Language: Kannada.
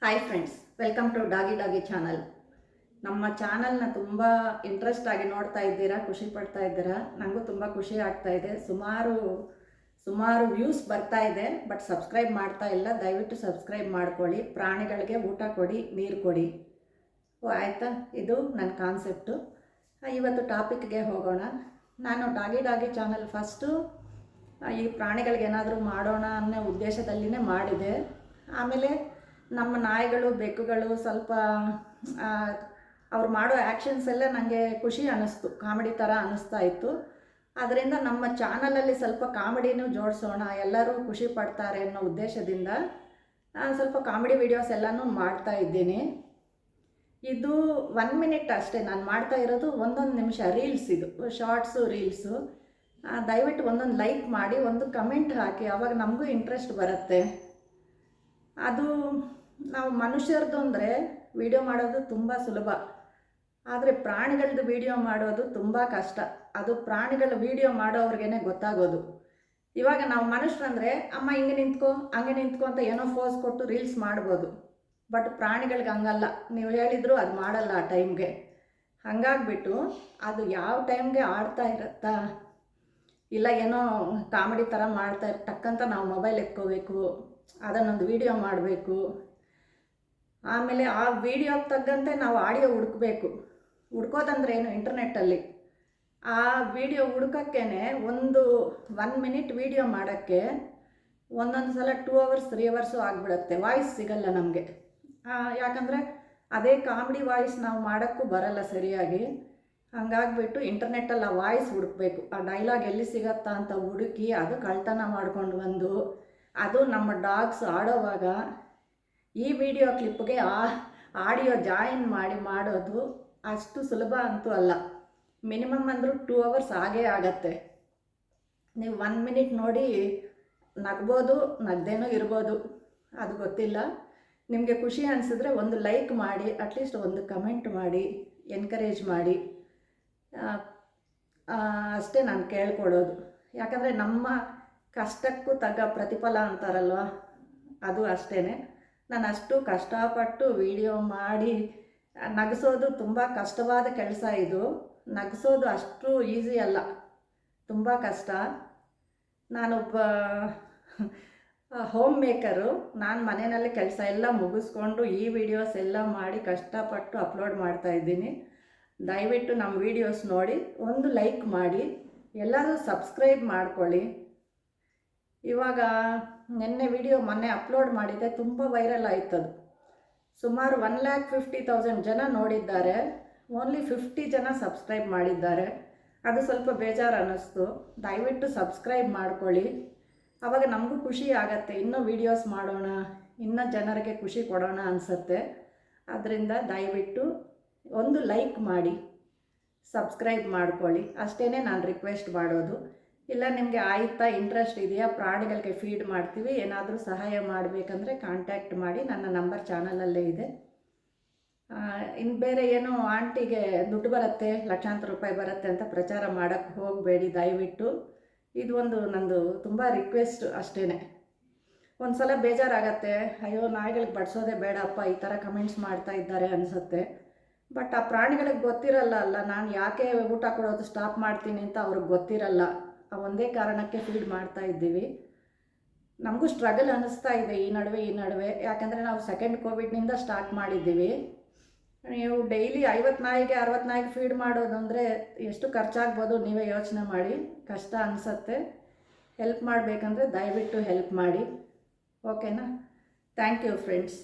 Hi friends, welcome to doggy channel. ನಮ್ಮ ಚಾನಲ್ನ ತುಂಬ ಇಂಟ್ರೆಸ್ಟ್ ಆಗಿ ನೋಡ್ತಾ ಇದ್ದೀರಾ, ಖುಷಿ ಪಡ್ತಾ ಇದ್ದೀರಾ. ನನಗೂ ತುಂಬ ಖುಷಿ ಆಗ್ತಾ ಇದೆ. ಸುಮಾರು ವ್ಯೂಸ್ ಬರ್ತಾ ಇದೆ, ಬಟ್ ಸಬ್ಸ್ಕ್ರೈಬ್ ಮಾಡ್ತಾ ಇಲ್ಲ. ದಯವಿಟ್ಟು ಸಬ್ಸ್ಕ್ರೈಬ್ ಮಾಡ್ಕೊಳ್ಳಿ. ಪ್ರಾಣಿಗಳಿಗೆ ಊಟ ಕೊಡಿ, ನೀರು ಕೊಡಿ. ಆಯಿತಾ? ಇದು ನನ್ನ ಕಾನ್ಸೆಪ್ಟು. ಇವತ್ತು ಟಾಪಿಕ್ಗೆ ಹೋಗೋಣ. ನಾನು ಡಾಗಿ ಚಾನಲ್ ಫಸ್ಟು ಈ ಪ್ರಾಣಿಗಳಿಗೆ ಏನಾದರೂ ಮಾಡೋಣ ಅನ್ನೋ ಉದ್ದೇಶದಲ್ಲಿನೇ ಮಾಡಿದೆ. ಆಮೇಲೆ ನಮ್ಮ ನಾಯಿಗಳು, ಬೆಕ್ಕುಗಳು ಸ್ವಲ್ಪ ಅವ್ರು ಮಾಡೋ ಆ್ಯಕ್ಷನ್ಸ್ ಎಲ್ಲ ನನಗೆ ಖುಷಿ ಅನ್ನಿಸ್ತು, ಕಾಮಿಡಿ ಥರ ಅನ್ನಿಸ್ತಾ ಇತ್ತು. ಅದರಿಂದ ನಮ್ಮ ಚಾನಲಲ್ಲಿ ಸ್ವಲ್ಪ ಕಾಮಿಡಿನೂ ಜೋಡಿಸೋಣ, ಎಲ್ಲರೂ ಖುಷಿ ಪಡ್ತಾರೆ ಅನ್ನೋ ಉದ್ದೇಶದಿಂದ ಸ್ವಲ್ಪ ಕಾಮಿಡಿ ವಿಡಿಯೋಸ್ ಎಲ್ಲನೂ ಮಾಡ್ತಾ ಇದ್ದೀನಿ. ಇದು 1 ಮಿನಿಟ್ ಅಷ್ಟೇ ನಾನು ಮಾಡ್ತಾ ಇರೋದು. 1 ನಿಮಿಷ ರೀಲ್ಸ್, ಇದು ಶಾರ್ಟ್ಸು ರೀಲ್ಸು. ದಯವಿಟ್ಟು ಒಂದೊಂದು ಲೈಕ್ ಮಾಡಿ, ಒಂದು ಕಮೆಂಟ್ ಹಾಕಿ, ಆವಾಗ ನಮಗೂ ಇಂಟ್ರೆಸ್ಟ್ ಬರುತ್ತೆ. ಅದು ನಾವು ಮನುಷ್ಯರದ್ದು ಅಂದರೆ ವಿಡಿಯೋ ಮಾಡೋದು ತುಂಬ ಸುಲಭ, ಆದರೆ ಪ್ರಾಣಿಗಳದ್ದು ವಿಡಿಯೋ ಮಾಡೋದು ತುಂಬ ಕಷ್ಟ. ಅದು ಪ್ರಾಣಿಗಳ ವಿಡಿಯೋ ಮಾಡೋವ್ರಿಗೇ ಗೊತ್ತಾಗೋದು. ಇವಾಗ ನಾವು ಮನುಷ್ಯರಂದರೆ ಅಮ್ಮ ಹಿಂಗೆ ನಿಂತ್ಕೊ, ಹಂಗೆ ನಿಂತ್ಕೊ ಅಂತ ಏನೋ ಫೋಸ್ ಕೊಟ್ಟು ರೀಲ್ಸ್ ಮಾಡ್ಬೋದು. ಬಟ್ ಪ್ರಾಣಿಗಳಿಗೆ ಹಂಗಲ್ಲ, ನೀವು ಹೇಳಿದ್ರು ಅದು ಮಾಡಲ್ಲ ಆ ಟೈಮ್ಗೆ. ಹಾಗಾಗ್ಬಿಟ್ಟು ಅದು ಯಾವ ಟೈಮ್ಗೆ ಆಡ್ತಾ ಇರುತ್ತಾ, ಇಲ್ಲ ಏನೋ ಕಾಮಿಡಿ ಥರ ಮಾಡ್ತಾ ಟಕ್ಕಂತ ನಾವು ಮೊಬೈಲ್ ಎತ್ಕೋಬೇಕು, ಅದನ್ನೊಂದು ವಿಡಿಯೋ ಮಾಡಬೇಕು. ಆಮೇಲೆ ಆ ವಿಡಿಯೋಗೆ ತಕ್ಕಂತೆ ನಾವು ಆಡಿಯೋ ಹುಡುಕಬೇಕು. ಹುಡ್ಕೋದಂದ್ರೆ ಏನು, ಇಂಟರ್ನೆಟ್ಟಲ್ಲಿ ಆ ವಿಡಿಯೋ ಹುಡ್ಕೋಕ್ಕೇ ಒಂದು 1 ಮಿನಿಟ್ ವಿಡಿಯೋ ಮಾಡೋಕ್ಕೆ ಒಂದೊಂದು ಸಲ 2 ಅವರ್ಸ್ 3 ಅವರ್ಸು ಆಗಿಬಿಡುತ್ತೆ. ವಾಯ್ಸ್ ಸಿಗಲ್ಲ ನಮಗೆ. ಯಾಕಂದರೆ ಅದೇ ಕಾಮಿಡಿ ವಾಯ್ಸ್ ನಾವು ಮಾಡೋಕ್ಕೂ ಬರಲ್ಲ ಸರಿಯಾಗಿ. ಹಂಗಾಗ್ಬಿಟ್ಟು ಇಂಟರ್ನೆಟ್ಟಲ್ಲಿ ಆ ವಾಯ್ಸ್ ಹುಡುಕಬೇಕು. ಆ ಡೈಲಾಗ್ ಎಲ್ಲಿ ಸಿಗತ್ತಾ ಅಂತ ಹುಡುಕಿ ಅದು ಕಳ್ತನ ಮಾಡ್ಕೊಂಡು ಬಂದು, ಅದು ನಮ್ಮ ಡಾಗ್ಸ್ ಆಡೋವಾಗ ಈ ವಿಡಿಯೋ ಕ್ಲಿಪ್ಗೆ ಆಡಿಯೋ ಜಾಯಿನ್ ಮಾಡಿ ಮಾಡೋದು ಅಷ್ಟು ಸುಲಭ ಅಂತೂ ಅಲ್ಲ. ಮಿನಿಮಮ್ ಅಂದರೂ 2 ಅವರ್ಸ್ ಆಗೇ ಆಗತ್ತೆ. ನೀವು 1 ಮಿನಿಟ್ ನೋಡಿ ನಗ್ಬೋದು, ನಗ್ದೇನೂ ಇರ್ಬೋದು, ಅದು ಗೊತ್ತಿಲ್ಲ. ನಿಮಗೆ ಖುಷಿ ಅನಿಸಿದ್ರೆ ಒಂದು ಲೈಕ್ ಮಾಡಿ, ಅಟ್ಲೀಸ್ಟ್ ಒಂದು ಕಮೆಂಟ್ ಮಾಡಿ, ಎನ್ಕರೇಜ್ ಮಾಡಿ. ಅಷ್ಟೇ ನಾನು ಕೇಳ್ಕೊಡೋದು. ಯಾಕಂದರೆ ನಮ್ಮ ಕಷ್ಟಕ್ಕೂ ತಗ್ಗ ಪ್ರತಿಫಲ ಅಂತಾರಲ್ವ, ಅದು ಅಷ್ಟೇ. ನಾನು ಅಷ್ಟು ಕಷ್ಟಪಟ್ಟು ವಿಡಿಯೋ ಮಾಡಿ ನಗಿಸೋದು ತುಂಬ ಕಷ್ಟವಾದ ಕೆಲಸ. ಇದು ನಗಿಸೋದು ಅಷ್ಟು ಈಸಿ ಅಲ್ಲ, ತುಂಬ ಕಷ್ಟ. ನಾನೊಬ್ಬ ಹೋಮ್ ಮೇಕರು. ನಾನು ಮನೆಯಲ್ಲಿ ಕೆಲಸ ಎಲ್ಲ ಮುಗಿಸ್ಕೊಂಡು ಈ ವಿಡಿಯೋಸ್ ಎಲ್ಲ ಮಾಡಿ ಕಷ್ಟಪಟ್ಟು ಅಪ್ಲೋಡ್ ಮಾಡ್ತಾಯಿದ್ದೀನಿ. ದಯವಿಟ್ಟು ನಮ್ಮ ವೀಡಿಯೋಸ್ ನೋಡಿ, ಒಂದು ಲೈಕ್ ಮಾಡಿ, ಎಲ್ಲರೂ ಸಬ್ಸ್ಕ್ರೈಬ್ ಮಾಡ್ಕೊಳ್ಳಿ. ಇವಾಗ ಮೊನ್ನೆ ಅಪ್ಲೋಡ್ ಮಾಡಿದ್ದೆ, ತುಂಬ ವೈರಲ್ ಆಯ್ತದು. ಸುಮಾರು 1,50,000 ಜನ ನೋಡಿದ್ದಾರೆ, ಓನ್ಲಿ 50 ಜನ ಸಬ್ಸ್ಕ್ರೈಬ್ ಮಾಡಿದ್ದಾರೆ. ಅದು ಸ್ವಲ್ಪ ಬೇಜಾರು ಅನ್ನಿಸ್ತು. ದಯವಿಟ್ಟು ಸಬ್ಸ್ಕ್ರೈಬ್ ಮಾಡ್ಕೊಳ್ಳಿ, ಆವಾಗ ನಮಗೂ ಖುಷಿ ಆಗತ್ತೆ, ಇನ್ನೂ ವೀಡಿಯೋಸ್ ಮಾಡೋಣ, ಇನ್ನೂ ಜನರಿಗೆ ಖುಷಿ ಕೊಡೋಣ ಅನಿಸುತ್ತೆ. ಅದರಿಂದ ದಯವಿಟ್ಟು ಒಂದು ಲೈಕ್ ಮಾಡಿ, ಸಬ್ಸ್ಕ್ರೈಬ್ ಮಾಡ್ಕೊಳ್ಳಿ. ಅಷ್ಟೇ ನಾನು ರಿಕ್ವೆಸ್ಟ್ ಮಾಡೋದು. ಇಲ್ಲ ನಿಮಗೆ ಆಯ್ತಾ, ಇಂಟ್ರೆಸ್ಟ್ ಇದೆಯಾ, ಪ್ರಾಣಿಗಳಿಗೆ ಫೀಡ್ ಮಾಡ್ತೀವಿ, ಏನಾದರೂ ಸಹಾಯ ಮಾಡಬೇಕಂದ್ರೆ ಕಾಂಟ್ಯಾಕ್ಟ್ ಮಾಡಿ, ನನ್ನ ನಂಬರ್ ಚಾನಲಲ್ಲೇ ಇದೆ. ಇನ್ನು ಬೇರೆ ಏನೋ ಆಂಟಿಗೆ ದುಡ್ಡು ಬರುತ್ತೆ, ಲಕ್ಷಾಂತರ ರೂಪಾಯಿ ಬರುತ್ತೆ ಅಂತ ಪ್ರಚಾರ ಮಾಡೋಕ್ಕೆ ಹೋಗಬೇಡಿ ದಯವಿಟ್ಟು. ಇದು ಒಂದು ನಂದು ತುಂಬ ರಿಕ್ವೆಸ್ಟ್ ಅಷ್ಟೇ. ಒಂದು ಸಲ ಬೇಜಾರಾಗತ್ತೆ, ಅಯ್ಯೋ ನಾಯಿಗಳಿಗೆ ಬಡಿಸೋದೇ ಬೇಡಪ್ಪ, ಈ ಥರ ಕಮೆಂಟ್ಸ್ ಮಾಡ್ತಾ ಇದ್ದಾರೆ ಅನಿಸುತ್ತೆ. ಬಟ್ ಆ ಪ್ರಾಣಿಗಳಿಗೆ ಗೊತ್ತಿರಲ್ಲ ಅಲ್ಲ, ನಾನು ಯಾಕೆ ಊಟ ಕೊಡೋದು ಸ್ಟಾಪ್ ಮಾಡ್ತೀನಿ ಅಂತ ಅವ್ರಿಗೆ ಗೊತ್ತಿರಲ್ಲ. ಆ ಒಂದೇ ಕಾರಣಕ್ಕೆ ಫೀಡ್ ಮಾಡ್ತಾ ಇದ್ದೀವಿ. ನಮಗೂ ಸ್ಟ್ರಗಲ್ ಅನ್ನಿಸ್ತಾ ಇದೆ ಈ ನಡುವೆ. ಯಾಕಂದರೆ ನಾವು ಸೆಕೆಂಡ್ ಕೋವಿಡ್ನಿಂದ ಸ್ಟಾರ್ಟ್ ಮಾಡಿದ್ದೀವಿ. ನೀವು ಡೈಲಿ 50 ನಾಯಿಗೆ 60 ನಾಯಿಗೆ ಫೀಡ್ ಮಾಡೋದು ಅಂದರೆ ಎಷ್ಟು ಖರ್ಚಾಗ್ಬೋದು ನೀವೇ ಯೋಚನೆ ಮಾಡಿ. ಕಷ್ಟ ಅನಿಸುತ್ತೆ. ಹೆಲ್ಪ್ ಮಾಡಬೇಕಂದ್ರೆ ದಯವಿಟ್ಟು ಹೆಲ್ಪ್ ಮಾಡಿ. ಓಕೆನಾ? Thank you friends.